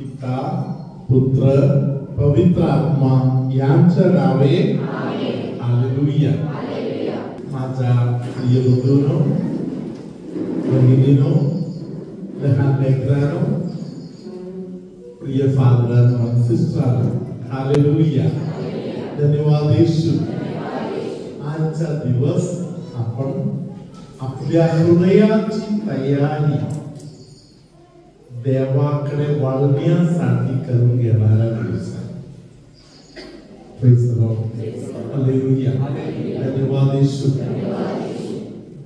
पिता पुत्र पवित्र आत्मा यांच्या नावे हालेलुया. माझ्या प्रिय बंधूंनो, भगिनींनो, लहान लेकरांनो, प्रिय फादरांनो आणि सिस्टरांनो, हालेलुया. धन्यवाद येशू. आजचा दिवस आपण आपल्या हृदयाची तयारी देवाकडे वळण्यासाठी करून घेणारा दिवस आहे. Praise the Lord. हालेलुया. धन्यवाद येशू.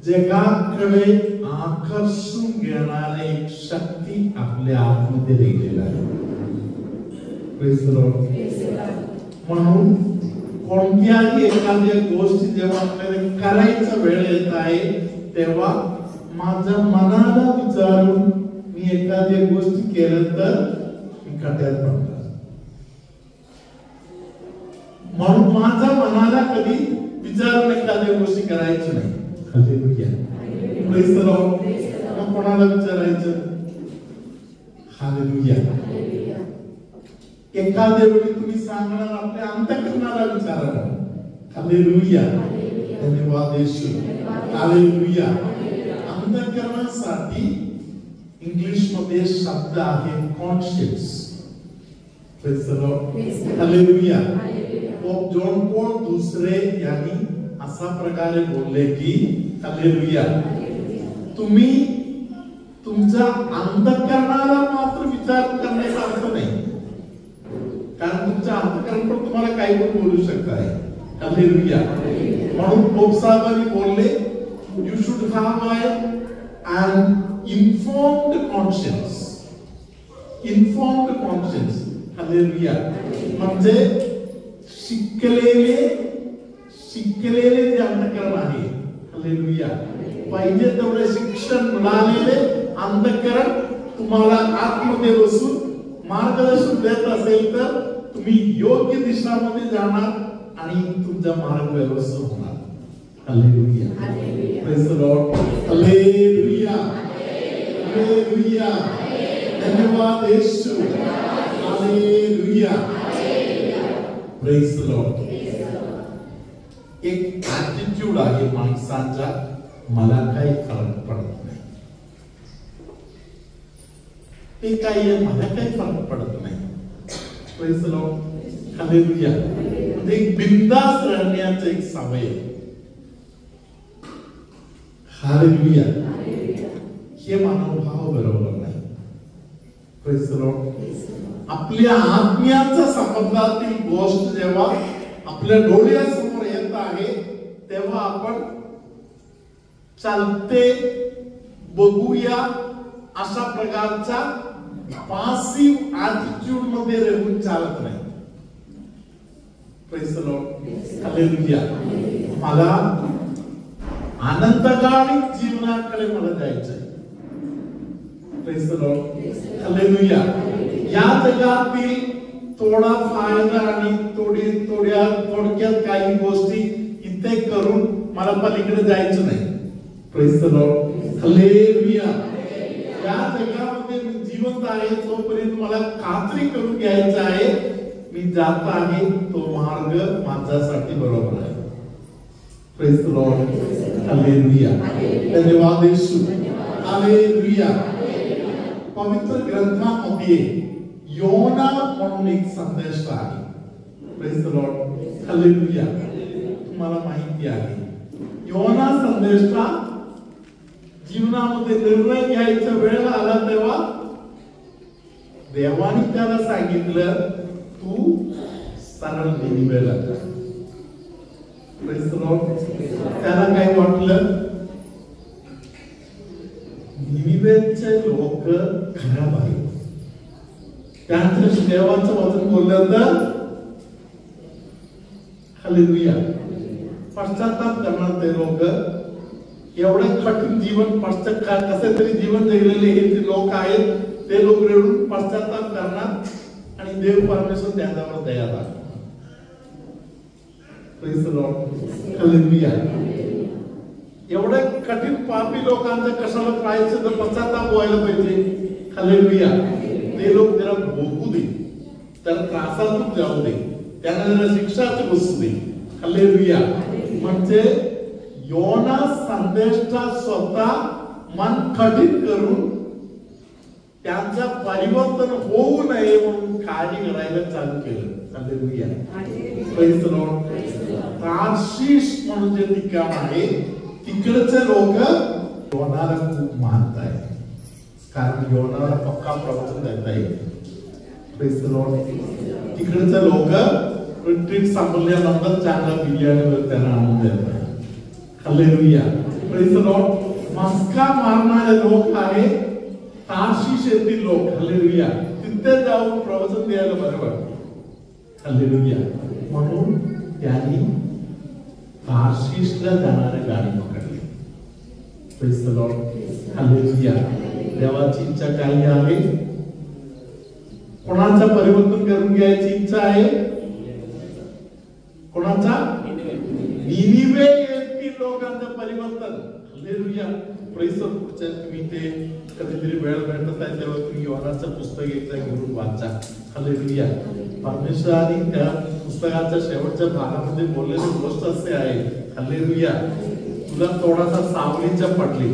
जगाकडे आकर्षून घेणारी एक शक्ती आपल्या आतमध्ये दिलेली आहे. Praise the Lord. म्हणून कोणत्याही एखाद्या गोष्टी जेव्हा आपल्याला करायचा वेळ येत आहे तेव्हा माझ्या मनाला विचारून मी एखाद्या गोष्टी केलं तर मी खड्ड्यात पडणार. म्हणून माझ्या मनाला कधी विचारून एखाद्या गोष्टी करायची नाही. हालेलुया. Praise the Lord. मग कोणाला विचारायचं? हालेलुया. एखाद्या वेळी तुम्ही सांगणार आपल्या अंतःकरणाला विचारा. हालेलुया. धन्यवाद येशू. हालेलुया. अंतःकरणासाठी इंग्लिश मध्ये शब्द आहे conscious. Praise the Lord. Hallelujah. Pope John Paul दुसरे यांनी अशा प्रकारे बोलले की हालेलुया, तुम्ही तुमच्या अंतःकरणाला मात्र विचार करण्याचा अर्थ नाही, कारण तुमचं अंतःकरण पण तुम्हाला काही पण बोलू शकताय. हालेलुया. म्हणून पोप साहेबांनी बोलले you should have an informed conscience. Informed conscience. Hallelujah. म्हणजे शिकलेले जे अंतःकरण आहे. हालेलुया. पाहिजे तेवढे शिक्षण मिळालेले अंतःकरण तुम्हाला आतमध्ये बसून मार्गदर्शन देत असेल तर तुम्ही योग्य दिशामध्ये जाणार आणि तुमचा मार्ग व्यवस्थित होणार. Hallelujah. Praise the Lord. Hallelujah. Hallelujah. धन्यवाद येशू. हालेलुया. Praise the Lord. एक ॲटिट्यूड आहे माणसाचा, मला काही फरक पडत नाही. ते काय आहे, मला काही फरक पडत नाही. Praise the Lord. हालेलुया. म्हणजे एक बिनधास्त राहण्याची एक सवय आहे. हालेलुया. हे मनोभाव बरोबर नाही. Praise the Lord. आपल्या आत्म्याच्या संबंधातील गोष्ट जेव्हा आपल्या डोळ्यासमोर येत आहे तेव्हा आपण चालते बघूया अशा प्रकारचा पासिव्ह ॲटिट्यूड मध्ये राहून चालत नाही. Praise the Lord. हालेलुया. मला आनंदगामी जीवनाकडे मला जायचंय. Praise the Lord. हालेलुया. या जगातील थोडा फायदा आणि थोडक्यात काही गोष्टी इथे करून मला पलीकडे जायचं नाही. Praise the Lord. हालेलुया. या जगामध्ये मी जिवंत आहे तोपर्यंत मला खात्री करून घ्यायचं आहे मी जात आहे तो मार्ग माझ्यासाठी बरोबर आहे. Praise the Lord. हालेलुया. धन्यवाद येशू. हालेलुया. पवित्र ग्रंथामध्ये योना म्हणून एक संदेश आहे. Praise the Lord. हालेलुया. तुम्हाला माहिती आहे योना संदेशा जीवनामध्ये निर्णय घ्यायचा वेळ आला तेव्हा देवाने त्याला सांगितलं तू सरळ निनिवेला जा. Praise the Lord. त्याला काय वाटलं, निनिवेचे लोक खराब आहेत, त्यांचं देवाचं वचन बोललं तर हालेलुया पश्चाताप करणार ते लोक. एवढे कठीण जीवन पश्चाताप कसे तरी जीवन जगलेले हे जे लोक आहेत ते लोक रडून पश्चाताप करणार आणि देव परमेश्वर त्यांच्यावर दया दाखवणार. Praise the Lord. हालेलुया. एवढे कठीण पापी लोकांचं कशाला पाहायचं तर पश्चाताप व्हायला पाहिजे. हालेलुया. ते लोक जरा भोगू दे, त्याला त्रासातून जाऊ दे, त्यांना जरा शिक्षाच बसू दे. हालेलुया. म्हणजे योना संदेशा स्वतः मन कठीण करून त्यांचा परिवर्तन होऊ नये म्हणून काळजी करायला चालू केलं. Hallelujah. Praise the Lord. Tarshish म्हणून जे ठिकाण आहे तिकडचे लोक योनाला खूप मानतायत, कारण योनाला पक्का प्रवचन देता येईल. Praise the Lord. तिकडचे लोक रिट्रीट संपल्यानंतर चांगला बिर्याणीवर त्यांना आणून देतात. हालेलुया. Praise the Lord. मस्का मारणारे लोक आहे तार्शीश येथील लोक. हालेलुया. तिथे जाऊन प्रवचन द्यायला बरं वाटतं. हालेलुया. म्हणून त्यांनी तार्शीशला जाणारी गाडी पकडली. Praise the Lord. हालेलुया. देवाची इच्छा काही आहे? कोणाचा परिवर्तन करून घ्यायची इच्छा आहे? कोणाचा? निनिवे येथील लोकांचं परिवर्तन. हालेलुया. Praise the Lord. पुढच्या तुम्ही ते कधीतरी वेळ भेटत आहे तेव्हा तुम्ही योनाचं पुस्तक एकदा घेऊन वाचा. हालेलुया. परमेश्वराने त्या पुस्तकाच्या शेवटच्या भागामध्ये बोललेली गोष्ट असे आहे. हालेलुया. तुला थोडासा सावलीच्या पडली.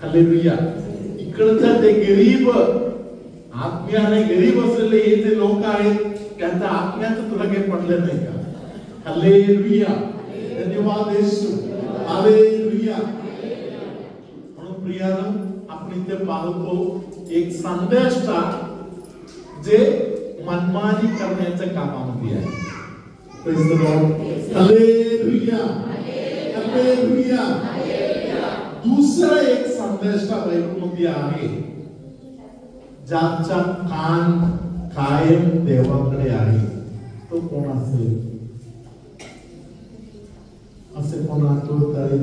हालेलुया. इकडच्या ते गरीब आत्म्याने गरीब असलेले हे जे लोक आहेत त्यांच्या आत्म्याचं तुला काही पडलं नाही का? हालेलुया. धन्यवाद येशू. हालेलुया. म्हणून प्रियानो, आपण इथे पाहतो एक संदेष्टा जे मनमानी करण्याच्या कामामध्ये आहे. Praise the Lord. Hallelujah. Hallelujah. दुसरा एक संदेष्टा बायबलमध्ये आहे ज्याचा कान कायम देवाकडे आहे. तो कोण असेल? असे कोण आठवत आहे?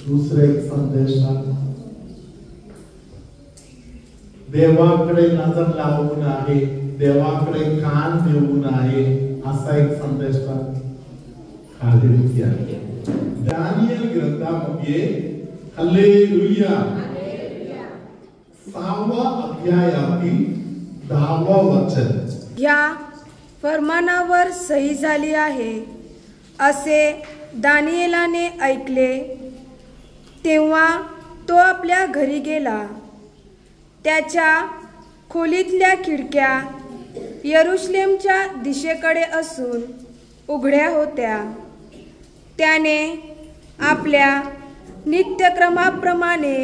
दुसरा एक संदेशा देवाकडे नजर लावून आहे, देवाकडे कान देऊन आहे, असा एक संदेशा. हालेलुया. दानिएल ग्रंथामध्ये हालेलुया 6व्या अध्यायातील 10वा वचन. या फरमानावर सही झाली आहे असे दानिएलाने ऐकले. तेव्हा तो आपल्या घरी गेला. त्याच्या खोलीतल्या खिडक्या यरुशलेमच्या दिशेकडे असून उघड्या होत्या. त्याने आपल्या नित्यक्रमाप्रमाणे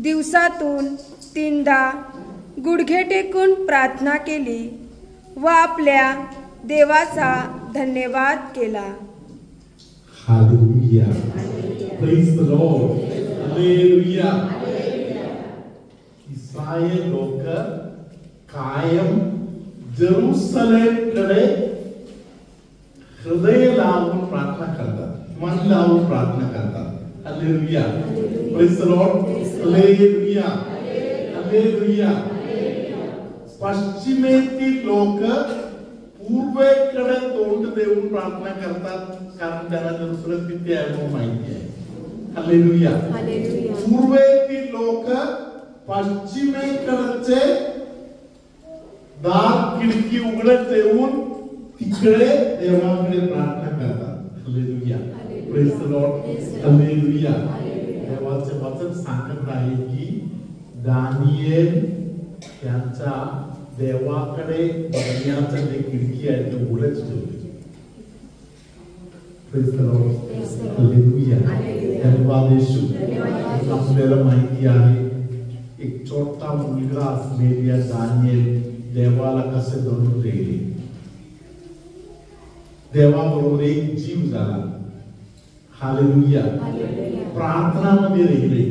दिवसातून 3दा गुडघे टेकून प्रार्थना केली व आपल्या देवाचा धन्यवाद केला. Hallelujah. Praise the Lord. Hallelujah. Israel लोक कायम जेरुसलेमकडे हृदय लावून प्रार्थना करतात, मन लावून प्रार्थना करतात. Hallelujah. Praise the Lord. Hallelujah. Hallelujah. पश्चिमेतील लोक पूर्वेकडे तोंड देऊन प्रार्थना करतात, कारण त्यांना जेरुसलेम किती आहे म्हणून माहिती आहे. हालेलुया. पूर्वेतील लोक पश्चिमेकडचे दार खिडकी उघडत ठेवून तिकडे देवाकडे प्रार्थना करतात. Hallelujah. Praise the Lord. Hallelujah. देवाचे वचन सांगत आहे की दानिएल त्यांचा देवाकडे बघण्याचं जे खिडकी आहे ते उघडच ठेवली. Praise the Lord. हालेलुया. धन्यवाद येशू. आपल्याला माहिती आहे एक छोटा मुलगा असलेल्या दानिएल देवाला कसे धरून राहिले. देवाबरोबर एक जीव झाला. हालेलुया. प्रार्थनामध्ये राहिले.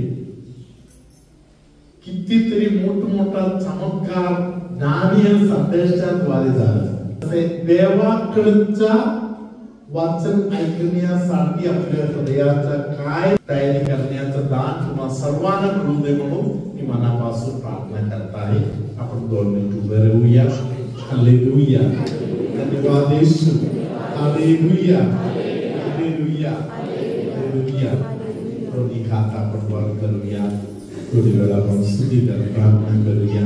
कितीतरी मोठमोठा चमत्कार दानिएल संदेशाद्वारे झाला. देवाकडच्या वाचन ऐकण्यासाठी आपल्या हृदयाचा काय तयारी करण्याचं दान तुम्हा सर्वांना मिळू दे म्हणून मी मनापासून प्रार्थना करत आहे. आपण 2 मिनिट उभे राहूया. हालेलुया. धन्यवाद येशू. हालेलुया. हालेलुया. हालेलुया. दोन्ही हात आपण वर करूया. थोडी वेळ आपण स्तुती करत प्रार्थना करूया.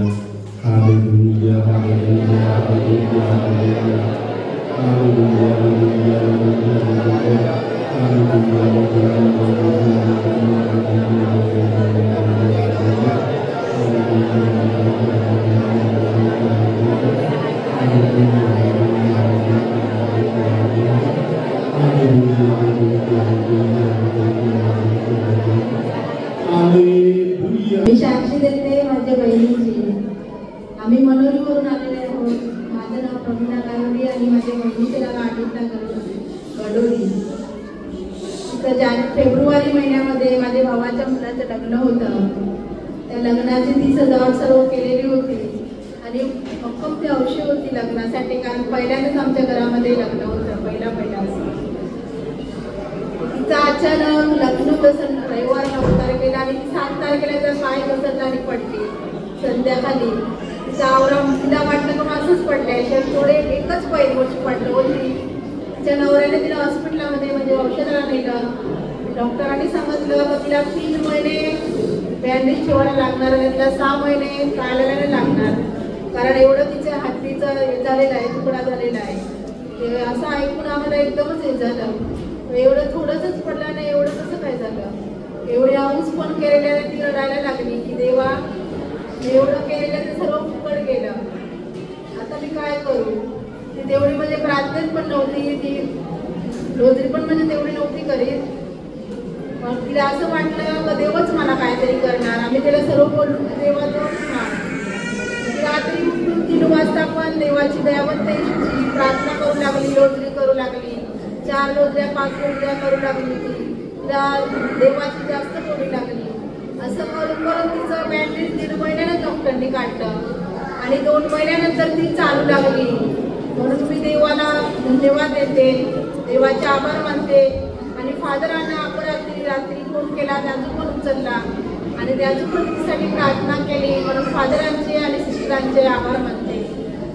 Hallelujah hallelujah hallelujah hallelujah hallelujah मी साक्षी देते माझ्या बहिणीची. आम्ही मनोरीवरून आलेले आहोत. माझं नाव प्रवीणा गारोडी आणि माझ्या बहिणीचे नाव आदित्य गडोरी. फेब्रुवारी महिन्यामध्ये माझ्या भावाच्या मुलाचं लग्न होतं. त्या लग्नाची ती सजावट सर्व केलेली होती आणि भक्कम ती हौशी होती लग्नासाठी, कारण पहिल्यांदाच आमच्या घरामध्ये लग्न होतं. पहिला तिचा अचानक लग्न तसं रविवार 9 तारखेला आणि 7 तारखेला जर पाय घसरला आणि पडली संध्याकाळी. तिचा आवरा तिला वाटलं का असंच पडलंय. थोडे एकच वर्ष पडलं होती. तिच्या नवऱ्याने तिला हॉस्पिटलमध्ये म्हणजे औषधाला नेलं. डॉक्टरांनी सांगितलं की तिला 3 महिने बँडेज ठेवायला लागणार आणि तिला 6 महिने चालायला लागणार, कारण एवढं तिच्या हातीचं हे झालेलं आहे, तुकडा झालेला आहे. असं ऐकून आम्हाला एकदमच हे झालं. एवढं थोडंसंच पडलं नाही, एवढं कसं काय झालं. एवढी आऊस पण केलेल्या ती रडायला लागली की देवा एवढं केलेलं ते सर्व फुकट गेलं, आता मी काय करू. ती तेवढी म्हणजे प्रार्थना पण नव्हती, ती रोजरी पण म्हणजे तेवढी नव्हती करीत. मग तिला असं वाटलं का देवच मला काहीतरी करणार. आम्ही तिला सर्व बोलून देवाचं रात्री उठून 3 वाजता पण देवाची दयावंताची प्रार्थना करू लागली, रोजरी करू लागली. 4 रोजऱ्या 5 रोजऱ्या करू लागली. तिला देवाची जास्त बोलू लागली. असं करून करून तिचं बँडेज 1.5 महिन्यानं डॉक्टरनी काढलं आणि 2 महिन्यानंतर ती चालू लागली. म्हणून मी देवाला धन्यवाद देते, देवाचे आभार मानते. आणि फादरांना अपरात्री रात्री फोन केला, त्यातून पण उचलला आणि त्यातून पण तिच्यासाठी प्रार्थना केली. म्हणून फादरांचे आणि सिस्टरांचे आभार मानते.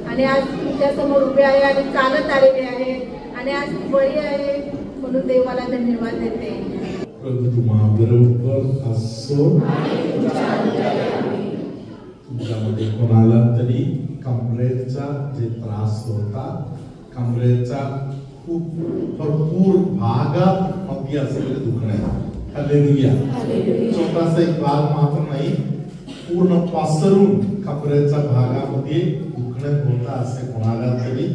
आणि आज तुमच्यासमोर उभे आहे आणि चालत आलेले आहे आणि आज बळी आहे, म्हणून देवाला धन्यवाद देते. प्रभू तुम्हा बरोबर असो. तुमच्यामध्ये कोणाला तरी कमरेचा जे त्रास होता, कमरेचा खूप भरपूर भागात मध्ये असलेले दुखणे, हालेलुया, छोटासा एक भाग मात्र नाही, पूर्ण पसरून कमरेच्या भागामध्ये दुखणे होता असे कोणाला तरी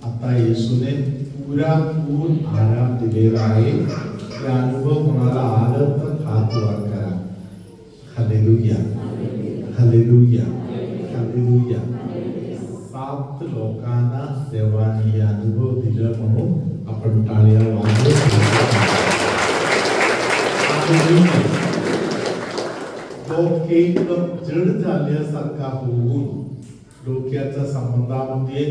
आता येशूने पूर्ण आराम दिलेला आहे. ते अनुभव कोणाला आलं तर हात वर करा. Hallelujah hallelujah hallelujah. 7 लोकांना देवाने अनुभव दिला म्हणून आपण टाळ्या वाजवत डोके एकदम जड झाल्यासारखा होऊन, डोक्याच्या संबंधामध्ये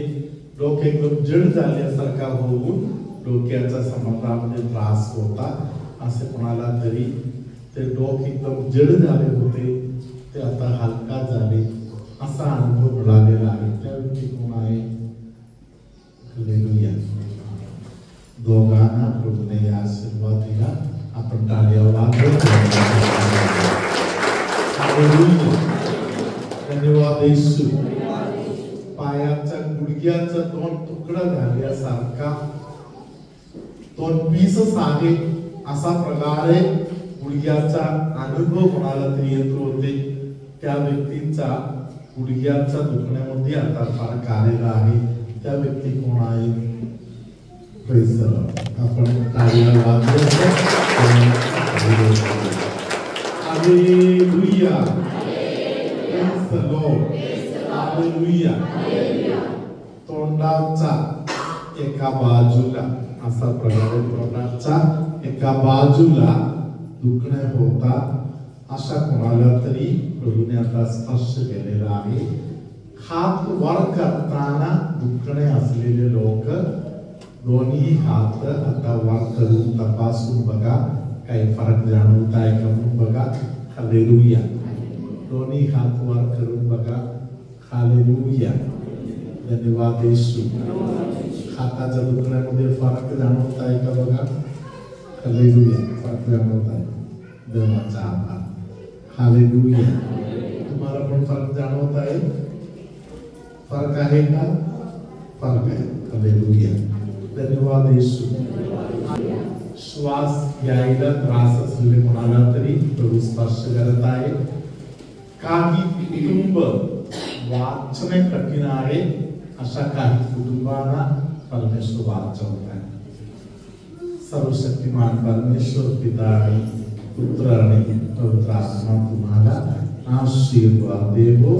डोके एकदम जड झाल्यासारखा होऊन डोक्याच्या संबंधामध्ये त्रास होता असे कोणाला तरी, ते डोके एकदम जड झाले होते ते आता हलका झाले असा अनुभव मिळालेला आहे. त्या व्यक्ती कोण आहे? हालेलुया. दोघांना प्रभूने आशीर्वाद दिला. आपण टाळ्या वाजवत धन्यवाद येशू. पायाच्या गुडघ्याचा 2 तुकडा झाल्यासारखा 2 पीसच आहे असा प्रकारे गुडघ्याचा अनुभव कोणाला तरी येत होते. त्या व्यक्तीचा गुडघ्याच्या दुखण्यामध्ये आता फरक आलेला आहे. त्या व्यक्ती कोण आहे? Praise the Lord. आपण टाळ्या वाजवत hallelujah. Praise the Lord. Hallelujah. तोंडाचा एका बाजूला असा प्रकारे तोंडाचा एका बाजूला दुखणे होता अशा कोणाला तरी प्रभूने आता स्पर्श केलेला आहे. हात वर करताना दुखणे असलेले लोक दोन्ही हात आता वर करून तपासून बघा, काही फरक जाणवत आहे का म्हणून बघा. हालेलुया. दोन्ही हात वर करून बघा. हालेलुया. धन्यवाद येशू. हाताच्या दुखण्यामध्ये फरक जाणवत आहे का बघा. हालेलुया. फरक जाणवत आहे. देवाचा आभार. हालेलुया. तुम्हाला पण फरक जाणवत आहे? फरक आहे का? फरक आहे. हालेलुया. धन्यवाद येशू. श्वास घ्यायला त्रास असलेले कोणाला तरी प्रभू स्पर्श करत आहे. काही कुटुंब वाचणे कठीण आहे, अशा काही कुटुंबांना परमेश्वर वाचवत आहे. सर्वशक्तिमान परमेश्वर पिता आणि पुत्र आणि पवित्र आत्मा तुम्हाला आशीर्वाद देवो.